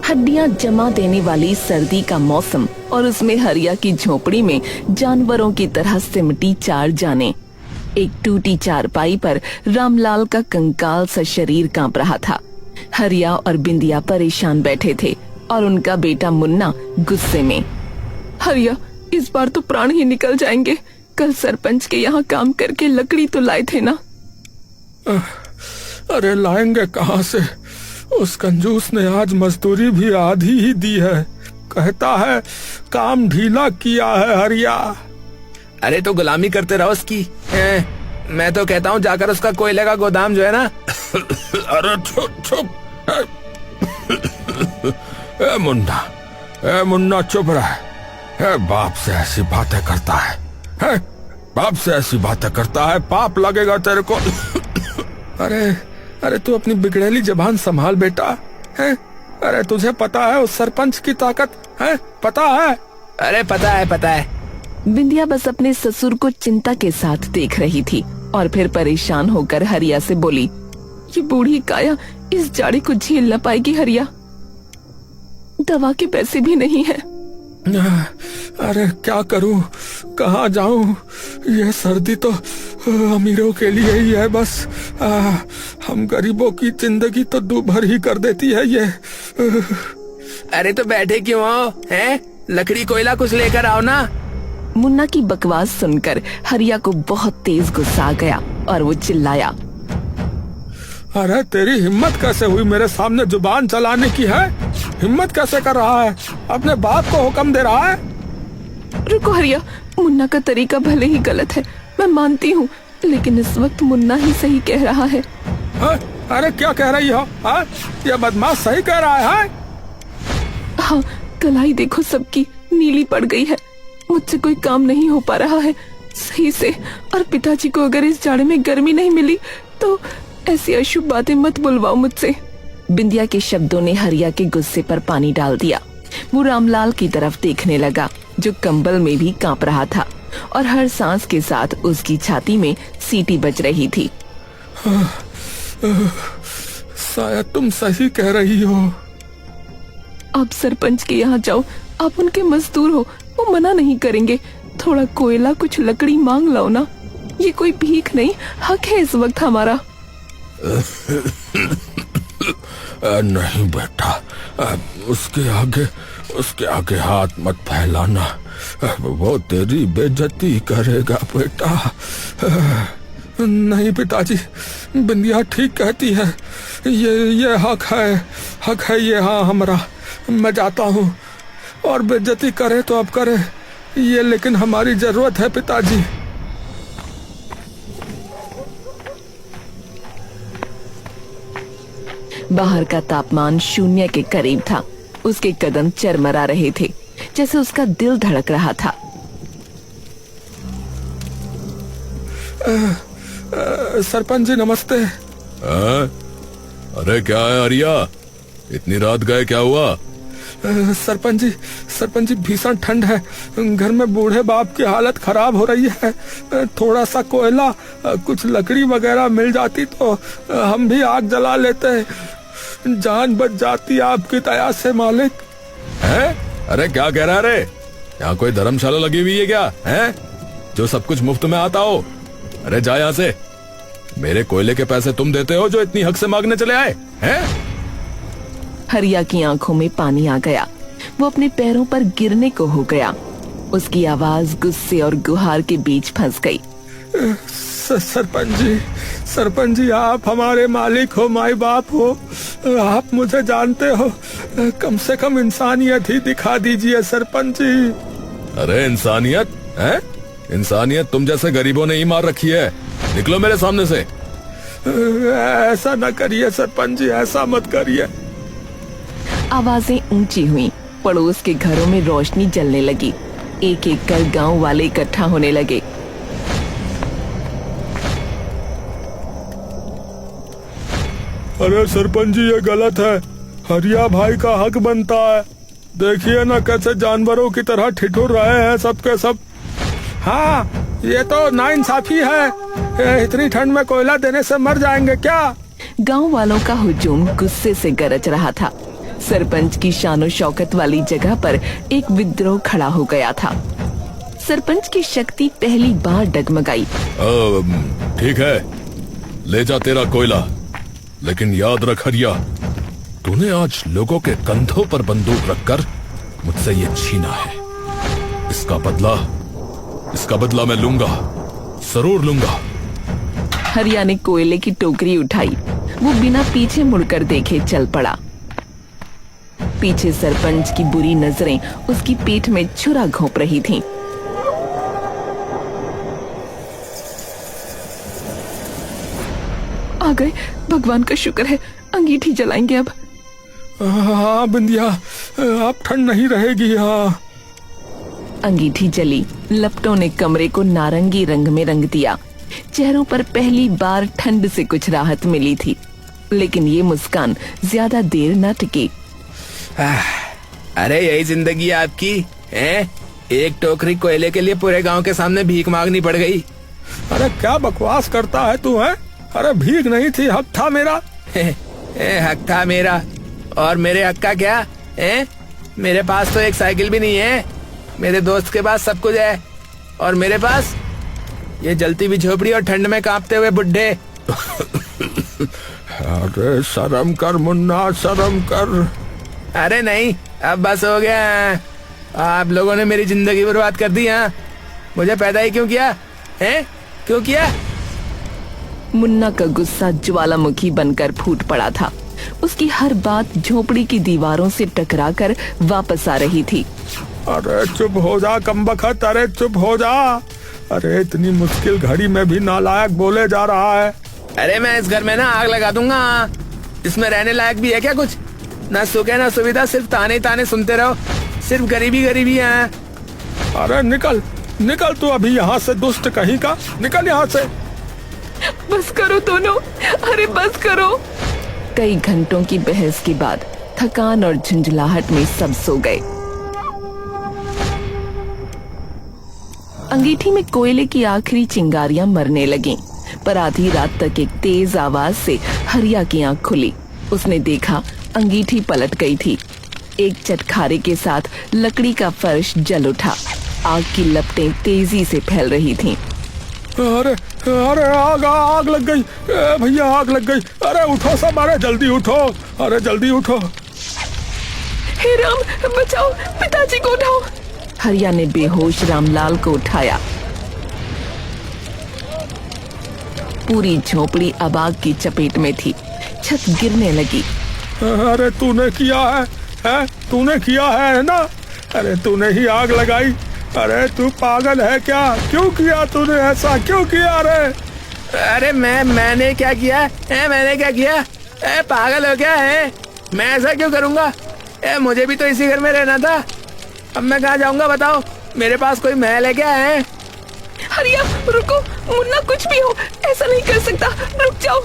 हड्डियां जमा देने वाली सर्दी का मौसम और उसमें हरिया की झोपड़ी में जानवरों की तरह सिमटी चार जाने। एक टूटी चारपाई पर रामलाल का कंकाल सा शरीर कांप रहा था। हरिया और बिंदिया परेशान बैठे थे और उनका बेटा मुन्ना गुस्से में। हरिया, इस बार तो प्राण ही निकल जाएंगे। कल सरपंच के यहाँ काम करके लकड़ी तो लाए थे ना। अरे लाएंगे कहाँ से? उस कंजूस ने आज मजदूरी भी आधी ही दी है। कहता है काम ढीला किया है हरिया। अरे तो गुलामी करते रहो उसकी। मैं तो कहता हूँ जाकर उसका कोयले का गोदाम जो है ना। अरे चुप। मुन्ना चुप रहे। बाप से ऐसी बातें करता है, बाप से ऐसी बातें करता है, पाप लगेगा तेरे को। अरे तू अपनी बिगड़ेली जबान संभाल बेटा। है अरे तुझे पता है उस सरपंच की ताकत है? पता है? अरे पता है। बिंदिया बस अपने ससुर को चिंता के साथ देख रही थी और फिर परेशान होकर हरिया से बोली, ये बूढ़ी काया इस जाड़ी को झेल न पाएगी हरिया। दवा के पैसे भी नहीं है। अरे क्या करूं, कहाँ जाऊं? ये सर्दी तो अमीरों के लिए ही है बस। हम गरीबों की जिंदगी तो दूभर ही कर देती है ये। अरे तो बैठे क्यों हो? हैं? लकड़ी कोयला कुछ लेकर आओ ना। मुन्ना की बकवास सुनकर हरिया को बहुत तेज गुस्सा आ गया और वो चिल्लाया, अरे तेरी हिम्मत कैसे हुई मेरे सामने जुबान चलाने की? है हिम्मत कैसे कर रहा है? अपने बाप को हुक्म दे रहा है? रुको हरिया, मुन्ना का तरीका भले ही गलत है, मैं मानती हूँ, लेकिन इस वक्त मुन्ना ही सही कह रहा है। अरे क्या कह रही हो? ये बदमाश सही कह रहा है? हाँ, कलाई देखो सबकी नीली पड़ गई है। मुझसे कोई काम नहीं हो पा रहा है सही से, और पिताजी को अगर इस जाड़े में गर्मी नहीं मिली तो ऐसी अशुभ बातें मत बुलवाओ मुझसे। बिंदिया के शब्दों ने हरिया के गुस्से पर पानी डाल दिया। वो रामलाल की तरफ देखने लगा जो कंबल में भी कांप रहा था और हर सांस के साथ उसकी छाती में सीटी बज रही थी। शायद तुम सही कह रही हो। आप सरपंच के यहाँ जाओ, आप उनके मजदूर हो, वो मना नहीं करेंगे। थोड़ा कोयला कुछ लकड़ी मांग लाओ ना। ये कोई भीख नहीं, हक है इस वक्त हमारा। नहीं बेटा, उसके आगे हाथ मत फैलाना। वो तेरी बेइज्जती करेगा बेटा। नहीं पिताजी, बिंदिया ठीक कहती है। ये हक है ये। हाँ हमारा, मैं जाता हूँ, और बेइज्जती करे तो अब करे ये, लेकिन हमारी जरूरत है पिताजी। बाहर का तापमान शून्य के करीब था। उसके कदम चरमरा रहे थे, जैसे उसका दिल धड़क रहा था। सरपंच जी नमस्ते। अरे क्या है हरिया, इतनी रात गए, क्या हुआ? सरपंच जी भीषण ठंड है। घर में बूढ़े बाप की हालत खराब हो रही है। थोड़ा सा कोयला, कुछ लकड़ी वगैरह मिल जाती तो हम भी आग जला लेते। जान बच जाती आपकी दया से मालिक। हैं? अरे क्या कह रहा रे? यहाँ कोई धर्मशाला लगी हुई है क्या? हैं? जो सब कुछ मुफ्त में आता हो? अरे जा यहाँ से। मेरे कोयले के पैसे तुम देते हो जो इतनी हक से मांगने चले आए हैं? हरिया की आंखों में पानी आ गया। वो अपने पैरों पर गिरने को हो गया। उसकी आवाज गुस्से और गुहार के बीच फंस गई। सरपंच जी आप हमारे मालिक हो, माई बाप हो, आप मुझे जानते हो। कम से कम इंसानियत ही दिखा दीजिए सरपंच जी। अरे इंसानियत है? इंसानियत तुम जैसे गरीबों ने ही मार रखी है। निकलो मेरे सामने से। ऐसा न करिए सरपंच जी, ऐसा मत करिए। आवाजें ऊंची हुई। पड़ोस के घरों में रोशनी जलने लगी। एक एक कर गांव वाले इकट्ठा होने लगे। अरे सरपंच जी ये गलत है। हरिया भाई का हक बनता है। देखिए ना कैसे जानवरों की तरह ठिठुर रहे हैं सबके सब। हाँ ये तो नाइंसाफी है। इतनी ठंड में कोयला देने से मर जाएंगे क्या? गांव वालों का हुजूम गुस्से से गरज रहा था। सरपंच की शानो शौकत वाली जगह पर एक विद्रोह खड़ा हो गया था। सरपंच की शक्ति पहली बार डगमगाई। ठीक है, ले जा तेरा कोयला, लेकिन याद रख हरिया, तूने आज लोगों के कंधों पर बंदूक रखकर मुझसे ये छीना है। इसका बदला मैं लूंगा, जरूर लूंगा। हरिया ने कोयले की टोकरी उठाई। वो बिना पीछे मुड़कर देखे चल पड़ा। पीछे सरपंच की बुरी नजरें उसकी पीठ में छुरा घोंप रही थीं। आ गए, भगवान का शुक्र है। अंगीठी जलाएंगे अब। हाँ बिंदिया, अब ठंड नहीं रहेगी। हाँ, अंगीठी जली। लपटों ने कमरे को नारंगी रंग में रंग दिया। चेहरों पर पहली बार ठंड से कुछ राहत मिली थी, लेकिन ये मुस्कान ज्यादा देर न टिकी। अरे यही जिंदगी है आपकी, हैं? एक टोकरी कोयले के लिए पूरे गांव के सामने भीख मांगनी पड़ गई। अरे क्या बकवास करता है तू, है? अरे भीख नहीं थी, हक था मेरा। हक था मेरा, और मेरे हक का क्या है? मेरे पास तो एक साइकिल भी नहीं है। मेरे दोस्त के पास सब कुछ है, और मेरे पास ये जलती हुई झोपड़ी और ठंड में कांपते हुए बुड्ढे। अरे शर्म कर मुन्ना, शर्म कर। अरे नहीं, अब बस हो गया। आप लोगों ने मेरी जिंदगी बर्बाद कर दी। हाँ, मुझे पैदा ही क्यों किया है? क्यों किया? मुन्ना का गुस्सा ज्वालामुखी बनकर फूट पड़ा था। उसकी हर बात झोपड़ी की दीवारों से टकराकर वापस आ रही थी। अरे चुप हो जा कमबख्त, अरे चुप हो जा। अरे इतनी मुश्किल घड़ी में भी नालायक बोले जा रहा है। अरे मैं इस घर में ना आग लगा दूंगा। इसमें रहने लायक भी है क्या कुछ? ना सुख है ना सुविधा, सिर्फ ताने ही ताने सुनते रहो। सिर्फ गरीबी गरीबी है। अरे निकल निकल तू अभी यहाँ से, दुष्ट कहीं का, निकल यहाँ से। बस करो दोनों, अरे बस करो। कई घंटों की बहस के बाद थकान और झुंझलाहट में सब सो गए। अंगीठी में कोयले की आखिरी चिंगारियां मरने लगीं, पर आधी रात तक एक तेज आवाज से हरिया की आंख खुली। उसने देखा अंगीठी पलट गई थी। एक चटखारे के साथ लकड़ी का फर्श जल उठा। आग की लपटें तेजी से फैल रही थीं। अरे अरे आग लग गई भैया, आग लग गई। अरे उठो सब, अरे जल्दी उठो, अरे जल्दी उठो। हे राम, बचाओ, पिताजी को उठाओ। हरिया ने बेहोश रामलाल को उठाया। पूरी झोपड़ी अब आग की चपेट में थी। छत गिरने लगी। अरे तूने किया है? तूने किया है ना? अरे तूने ही आग लगाई। अरे तू पागल है क्या? क्यों किया तूने ऐसा, क्यों किया? अरे मैंने क्या किया है? मैंने क्या किया? पागल हो क्या है? मैं ऐसा क्यों करूंगा? मुझे भी तो इसी घर में रहना था। अब मैं कहाँ जाऊंगा बताओ? मेरे पास कोई महल है क्या? है हरिया रुको, मुन्ना कुछ भी हो ऐसा नहीं कर सकता, रुक जाओ।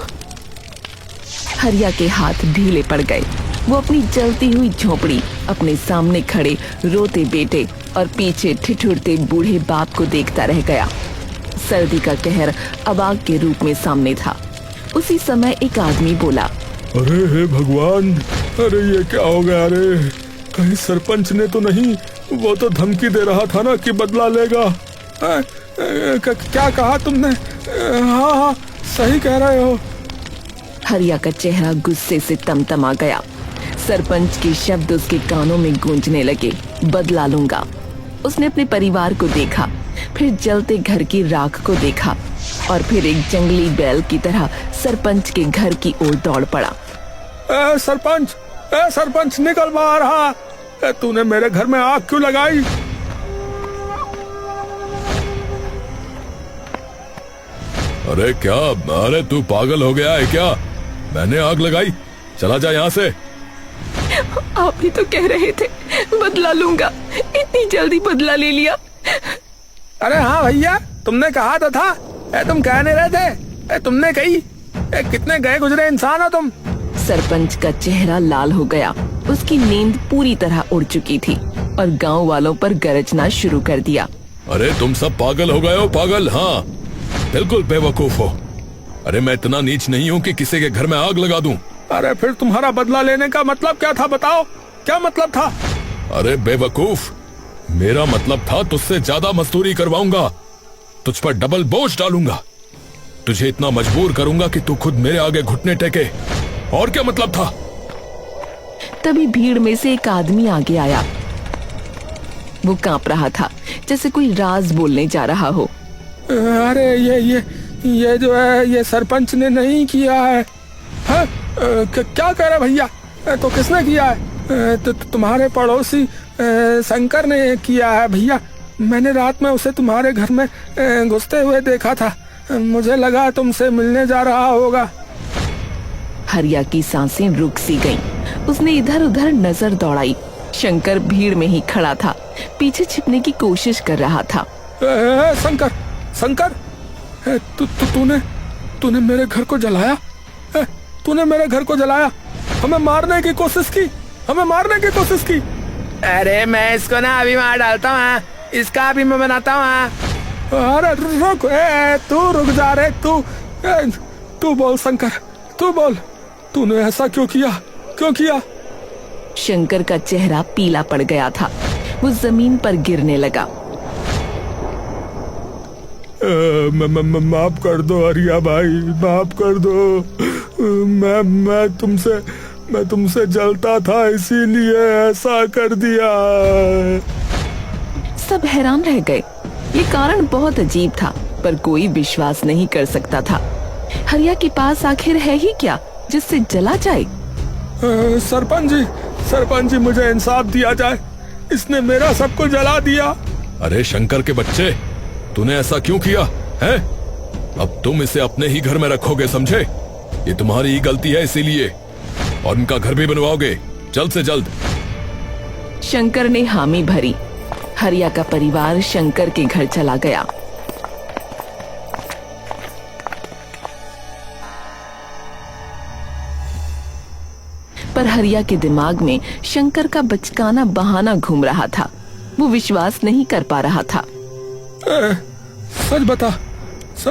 हरिया के हाथ ढीले पड़ गए। वो अपनी जलती हुई झोपड़ी, अपने सामने खड़े रोते बेटे और पीछे ठिठुरते बूढ़े बाप को देखता रह गया। सर्दी का कहर अब आग के रूप में सामने था। उसी समय एक आदमी बोला, अरे हे भगवान, अरे ये क्या हो गया? अरे कहीं सरपंच ने तो नहीं? वो तो धमकी दे रहा था ना कि बदला लेगा। क्या कहा तुमने? हाँ सही कह रहे हो। हरिया का चेहरा गुस्से से तमतमा गया। सरपंच के शब्द उसके कानों में गूंजने लगे, बदला लूंगा। उसने अपने परिवार को देखा, फिर जलते घर की राख को देखा और फिर एक जंगली बैल की तरह सरपंच के घर की ओर दौड़ पड़ा। सरपंच निकल बाहर। हाँ, तूने मेरे घर में आग क्यों लगाई? अरे क्या, अरे तू पागल हो गया है क्या? मैंने आग लगाई? चला जा यहाँ से। आप ही तो कह रहे थे बदला लूंगा, इतनी जल्दी बदला ले लिया। अरे हाँ भैया, तुमने कहा तो था। तुम कह नहीं रहे थे? तुमने कही। कितने गए गुजरे इंसान हो तुम। सरपंच का चेहरा लाल हो गया। उसकी नींद पूरी तरह उड़ चुकी थी और गांव वालों पर गरजना शुरू कर दिया। अरे तुम सब पागल हो गए हो, पागल। हाँ बिल्कुल बेवकूफ हो। अरे मैं इतना नीच नहीं हूँ कि किसी के घर में आग लगा दूं। अरे फिर तुम्हारा बदला लेने का मतलब क्या था, बताओ क्या मतलब था? अरे बेवकूफ, मेरा मतलब था तुझसे ज्यादा मजदूरी करवाऊंगा, तुझ पर डबल बोझ डालूंगा, तुझे इतना मजबूर करूंगा कि तू खुद मेरे आगे घुटने टेके। और क्या मतलब था? तभी भीड़ में से एक आदमी आगे आया। वो कांप रहा था जैसे कोई राज बोलने जा रहा हो। अरे ये जो है ये सरपंच ने नहीं किया है। हाँ? क्या कह रहे भैया? तो किसने किया है? तो तुम्हारे पड़ोसी शंकर ने किया है भैया। मैंने रात में उसे तुम्हारे घर में घुसते हुए देखा था, मुझे लगा तुमसे मिलने जा रहा होगा। हरिया की सांसें रुक सी गईं। उसने इधर उधर नजर दौड़ाई। शंकर भीड़ में ही खड़ा था, पीछे छिपने की कोशिश कर रहा था। शंकर, शंकर, तूने मेरे घर को जलाया? तूने मेरे घर को जलाया, हमें मारने की कोशिश की, हमें मारने की कोशिश की। अरे मैं इसको ना अभी मार डालता हूँ, इसका भी मैं बनाता हूँ। अरे रुक, तू रुक जा रे, तू बोल शंकर, तू बोल, तूने ऐसा क्यों किया, क्यों किया? शंकर का चेहरा पीला पड़ गया था। वो जमीन पर गिरने लगा। माफ कर दो हरिया भाई, माफ कर दो। मैं तुमसे जलता था, इसीलिए ऐसा कर दिया। सब हैरान रह गए। ये कारण बहुत अजीब था, पर कोई विश्वास नहीं कर सकता था। हरिया के पास आखिर है ही क्या जिससे जला जाए? सरपंच जी मुझे इंसाफ दिया जाए, इसने मेरा सब कुछ जला दिया। अरे शंकर के बच्चे, तूने ऐसा क्यों किया है? अब तुम इसे अपने ही घर में रखोगे, समझे? ये तुम्हारी ही गलती है इसीलिए, और इनका घर भी बनवाओगे जल्द से जल्द। शंकर ने हामी भरी। हरिया का परिवार शंकर के घर चला गया। पर हरिया के दिमाग में शंकर का बचकाना बहाना घूम रहा था। वो विश्वास नहीं कर पा रहा था। सच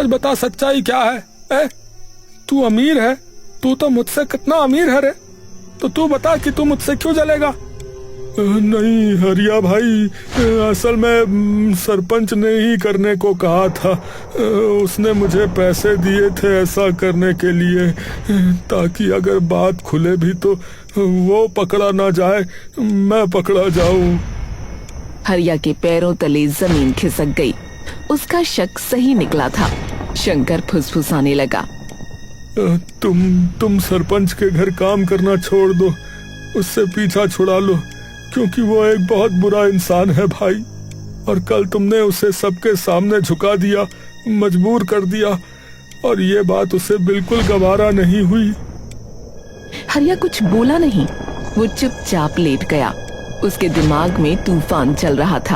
बता, सच्चाई क्या है? तू अमीर है, तू तो मुझसे कितना अमीर है रे, तो तू बता कि तू मुझसे क्यों जलेगा? नहीं हरिया भाई, असल में सरपंच ने ही करने को कहा था। उसने मुझे पैसे दिए थे ऐसा करने के लिए, ताकि अगर बात खुले भी तो वो पकड़ा ना जाए, मैं पकड़ा जाऊं। हरिया के पैरों तले जमीन खिसक गई। उसका शक सही निकला था। शंकर फुसफुसाने लगा। तुम सरपंच के घर काम करना छोड़ दो, उससे पीछा छुड़ा लो, क्योंकि वो एक बहुत बुरा इंसान है भाई। और कल तुमने उसे सबके सामने झुका दिया, मजबूर कर दिया, और ये बात उसे बिल्कुल गवारा नहीं हुई। हरिया कुछ बोला नहीं, वो चुपचाप लेट गया। उसके दिमाग में तूफान चल रहा था।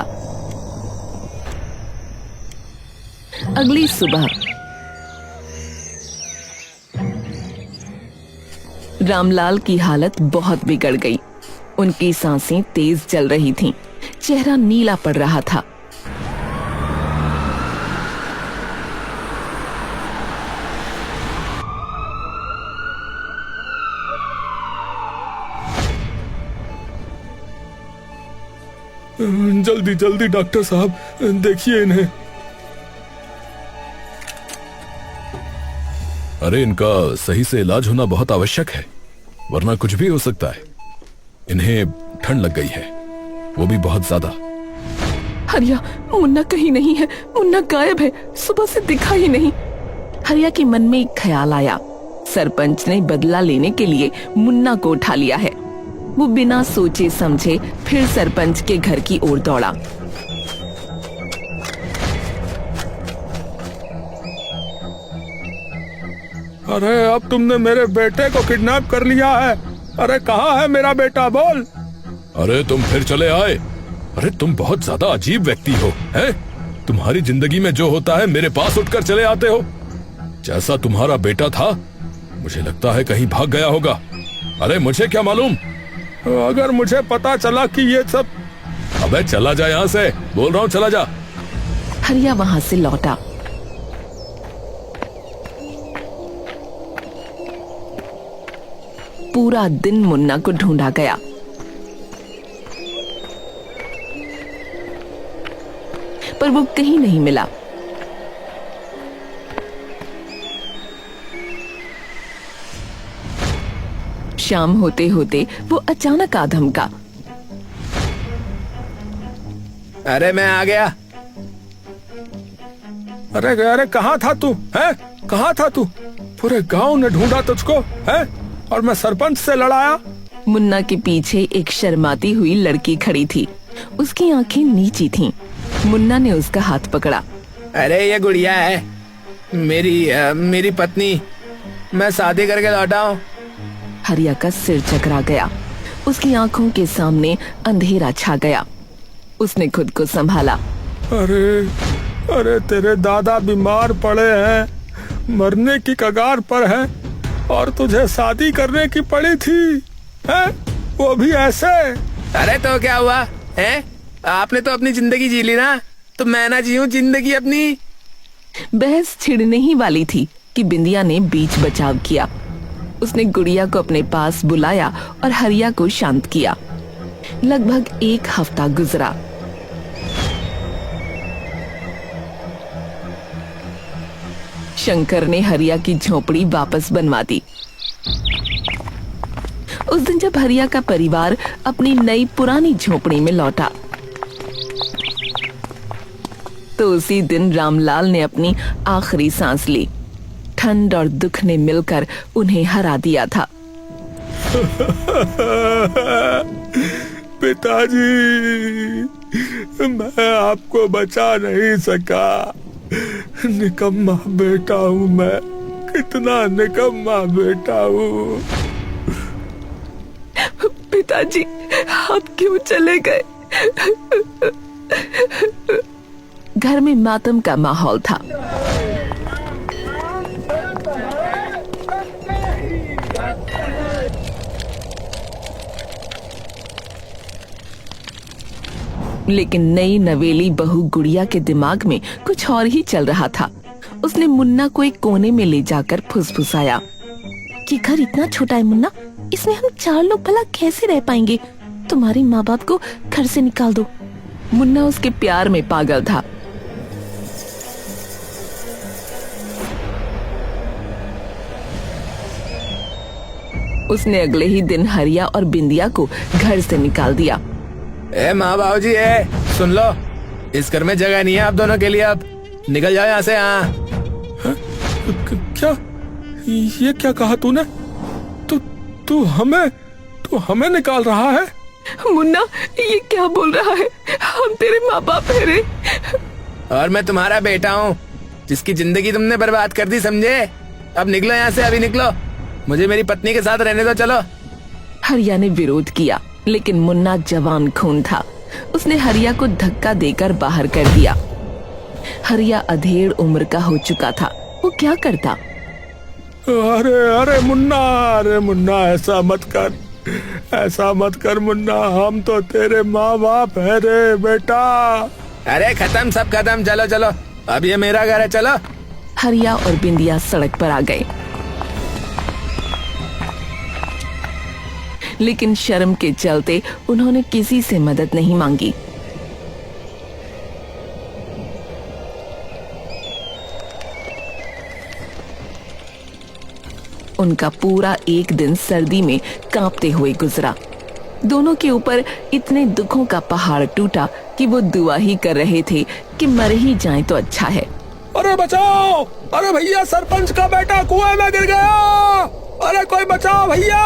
अगली सुबह रामलाल की हालत बहुत बिगड़ गई। उनकी सांसें तेज चल रही थीं, चेहरा नीला पड़ रहा था। जल्दी जल्दी डॉक्टर साहब, देखिए इन्हें। अरे इनका सही से इलाज होना बहुत आवश्यक है, वरना कुछ भी हो सकता है। इन्हें ठंड लग गई है, वो भी बहुत ज्यादा। हरिया, मुन्ना कहीं नहीं है, मुन्ना गायब है, सुबह से दिखा ही नहीं। हरिया के मन में एक ख्याल आया। सरपंच ने बदला लेने के लिए मुन्ना को उठा लिया है। वो बिना सोचे समझे फिर सरपंच के घर की ओर दौड़ा। अरे अब तुमने मेरे बेटे को किडनैप कर लिया है। अरे कहाँ है मेरा बेटा, बोल। अरे तुम फिर चले आए। अरे तुम बहुत ज्यादा अजीब व्यक्ति हो, हैं? तुम्हारी जिंदगी में जो होता है मेरे पास उठकर चले आते हो। जैसा तुम्हारा बेटा था, मुझे लगता है कहीं भाग गया होगा। अरे मुझे क्या मालूम? अगर मुझे पता चला कि ये सब। अबे चला जा यहाँ से, बोल रहा हूँ चला जा। हरिया वहां से लौटा। पूरा दिन मुन्ना को ढूंढा गया। पर वो कहीं नहीं मिला। शाम होते होते वो अचानक आ धमका। अरे मैं आ गया। अरे अरे कहाँ था तू? है कहाँ था तू? पूरे गांव ने ढूंढा तुझको, है? और मैं सरपंच से लड़ाया। मुन्ना के पीछे एक शर्माती हुई लड़की खड़ी थी। उसकी आंखें नीची थीं। मुन्ना ने उसका हाथ पकड़ा। अरे ये गुड़िया है मेरी पत्नी। मैं शादी करके लौटा हूँ। हरिया का सिर चकरा गया। उसकी आंखों के सामने अंधेरा छा गया। उसने खुद को संभाला। अरे अरे तेरे दादा बीमार पड़े हैं, मरने की कगार पर हैं, और तुझे शादी करने की पड़ी थी, है? वो भी ऐसे। अरे तो क्या हुआ है? आपने तो अपनी जिंदगी जी ली ना, तो मैं ना जीऊं जिंदगी अपनी? बहस छिड़ने ही वाली थी कि बिंदिया ने बीच बचाव किया। उसने गुड़िया को अपने पास बुलाया और हरिया को शांत किया। लगभग 1 हफ्ता गुजरा। शंकर ने हरिया की झोपड़ी वापस बनवा दी। उस दिन जब हरिया का परिवार अपनी नई पुरानी झोपड़ी में लौटा, तो उसी दिन रामलाल ने अपनी आखिरी सांस ली। ठंड और दुख ने मिलकर उन्हें हरा दिया था। पिताजी, मैं आपको बचा नहीं सका। निकम्मा बेटा हूँ मैं, कितना निकम्मा बेटा हूँ। पिताजी, आप क्यों चले गए? घर में मातम का माहौल था। लेकिन नई नवेली बहू गुड़िया के दिमाग में कुछ और ही चल रहा था। उसने मुन्ना को एक कोने में ले जाकर फुसफुसाया। ये घर इतना छोटा है मुन्ना, इसमें हम 4 लोग भला कैसे रह पाएंगे? तुम्हारे माँ बाप को घर से निकाल दो। मुन्ना उसके प्यार में पागल था। उसने अगले ही दिन हरिया और बिंदिया को घर से निकाल दिया। ए माँ बाबू जी, सुन लो, इस घर में जगह नहीं है आप दोनों के लिए। अब निकल जाओ यहाँ से। हाँ, क्या ये क्या कहा तूने? तू हमें निकाल रहा है? मुन्ना, ये क्या बोल रहा है? हम तेरे माँ बाप है रे। और मैं तुम्हारा बेटा हूँ, जिसकी जिंदगी तुमने बर्बाद कर दी, समझे? अब निकलो यहाँ से, अभी निकलो। मुझे मेरी पत्नी के साथ रहने दो, चलो। हरिया ने विरोध किया, लेकिन मुन्ना जवान खून था। उसने हरिया को धक्का देकर बाहर कर दिया। हरिया अधेड़ उम्र का हो चुका था। वो क्या करता? अरे मुन्ना, ऐसा मत कर मुन्ना। हम तो तेरे माँ बाप है रे बेटा। अरे खत्म, सब खत्म। चलो चलो, अब ये मेरा घर है, चलो। हरिया और बिंदिया सड़क पर आ गए, लेकिन शर्म के चलते उन्होंने किसी से मदद नहीं मांगी। उनका पूरा एक दिन सर्दी में कांपते हुए गुजरा। दोनों के ऊपर इतने दुखों का पहाड़ टूटा कि वो दुआ ही कर रहे थे कि मर ही जाए तो अच्छा है। अरे बचाओ! अरे भैया, सरपंच का बेटा कुएं में गिर गया! अरे कोई बचाओ भैया!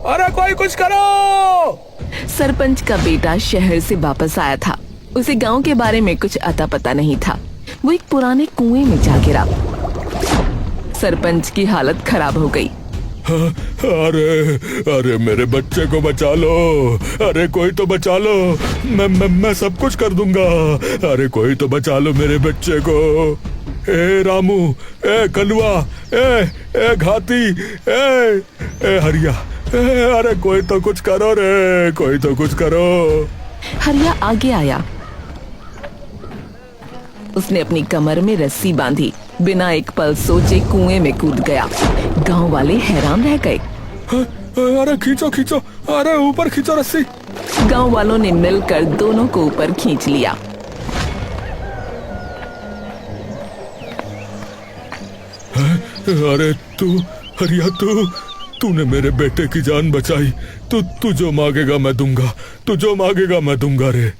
अरे कोई कुछ करो! सरपंच का बेटा शहर से वापस आया था। उसे गांव के बारे में कुछ अता पता नहीं था। वो एक पुराने कुएं में जा गिरा। सरपंच की हालत खराब हो गई। अरे मेरे बच्चे को बचा लो! अरे कोई तो बचा लो! मैं सब कुछ कर दूंगा। अरे कोई तो बचा लो मेरे बच्चे को। ए रामू, ए कलुआ, ए घाती, ए हरिया, अरे कोई तो कुछ करो रे, कोई तो कुछ करो। हरिया आगे आया। उसने अपनी कमर में रस्सी बांधी, बिना एक पल सोचे कुएं में कूद गया। गांव वाले हैरान रह गए। अरे खींचो खींचो, अरे ऊपर खींचो रस्सी। गांव वालों ने मिलकर दोनों को ऊपर खींच लिया। अरे हरिया तूने मेरे बेटे की जान बचाई। तू जो मांगेगा मैं दूंगा, तू जो मांगेगा मैं दूंगा रे।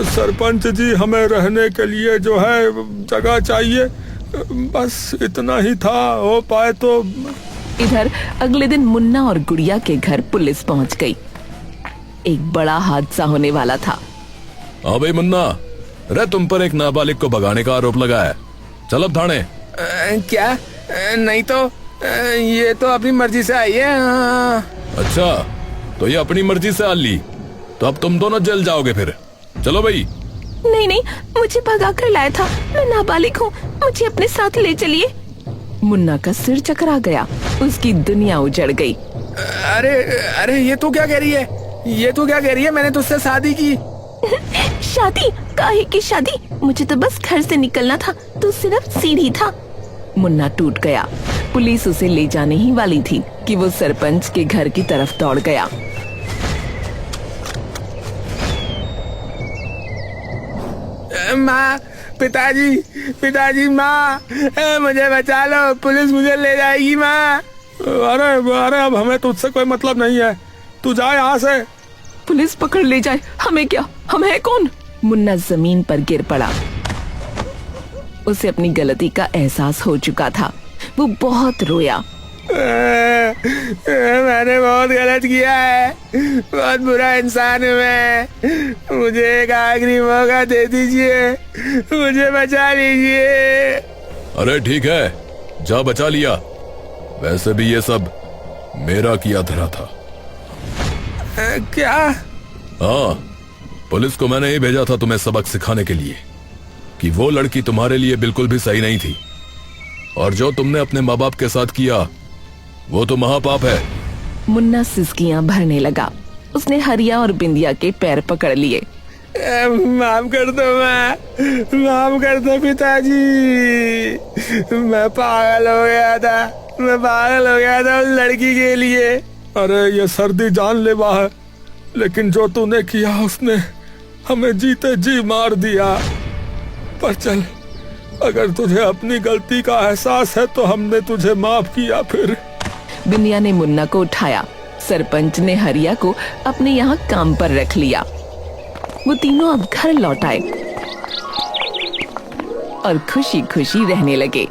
सरपंच जी, हमें रहने के लिए जो है जगह चाहिए, बस इतना ही था, हो पाए तो। इधर अगले दिन मुन्ना और गुड़िया के घर पुलिस पहुंच गई। एक बड़ा हादसा होने वाला था। हाँ भाई मुन्ना, अरे तुम पर एक नाबालिग को भगाने का आरोप लगा है, चल अब थाने। क्या? नहीं तो ये तो अपनी मर्जी से आई है। अच्छा, तो ये अपनी मर्जी से आ ली, तो अब तुम दोनों जेल जाओगे फिर। चलो भाई। नहीं नहीं, मुझे भगा कर लाया था, मैं नाबालिग हूँ, मुझे अपने साथ ले चलिए। मुन्ना का सिर चकरा गया, उसकी दुनिया उजड़ गई। अरे अरे ये तू क्या कह रही है? ये तू क्या कह रही है? मैंने तुझसे शादी की। शादी? काहे की शादी? मुझे तो बस घर से निकलना था, तू सिर्फ सीढ़ी था। मुन्ना टूट गया। पुलिस उसे ले जाने ही वाली थी कि वो सरपंच के घर की तरफ दौड़ गया। माँ, पिताजी, माँ, मुझे बचा लो, पुलिस मुझे ले जाएगी माँ। अरे अब हमें तुझसे कोई मतलब नहीं है, तू जा यहाँ से। पुलिस पकड़ ले जाए, हमें क्या, हम है कौन? मुन्ना जमीन पर गिर पड़ा। उसे अपनी गलती का एहसास हो चुका था। वो बहुत रोया। मैंने बहुत गलत किया है, बहुत बुरा इंसान हूँ मैं, मुझे एक आखिरी मौका दे दीजिए, मुझे बचा लीजिए। अरे ठीक है, जा बचा लिया। वैसे भी ये सब मेरा किया धरा था। क्या? हाँ, पुलिस को मैंने ही भेजा था तुम्हें सबक सिखाने के लिए कि वो लड़की तुम्हारे लिए बिल्कुल भी सही नहीं थी, और जो तुमने अपने माँ बाप के साथ किया वो तो महापाप है। मुन्ना सिसकियां भरने लगा। उसने हरिया और बिंदिया के पैर पकड़ लिए। माफ कर दो माँ, माफ कर दो पिताजी, मैं पागल हो गया था उस लड़की के लिए। अरे ये सर्दी जानलेवा है, लेकिन जो तूने किया उसने हमें जीते जी मार दिया। पर चल, अगर तुझे अपनी गलती का एहसास है तो हमने तुझे माफ किया। फिर बिंदिया ने मुन्ना को उठाया। सरपंच ने हरिया को अपने यहाँ काम पर रख लिया। वो तीनों अब घर लौट आए और खुशी खुशी रहने लगे।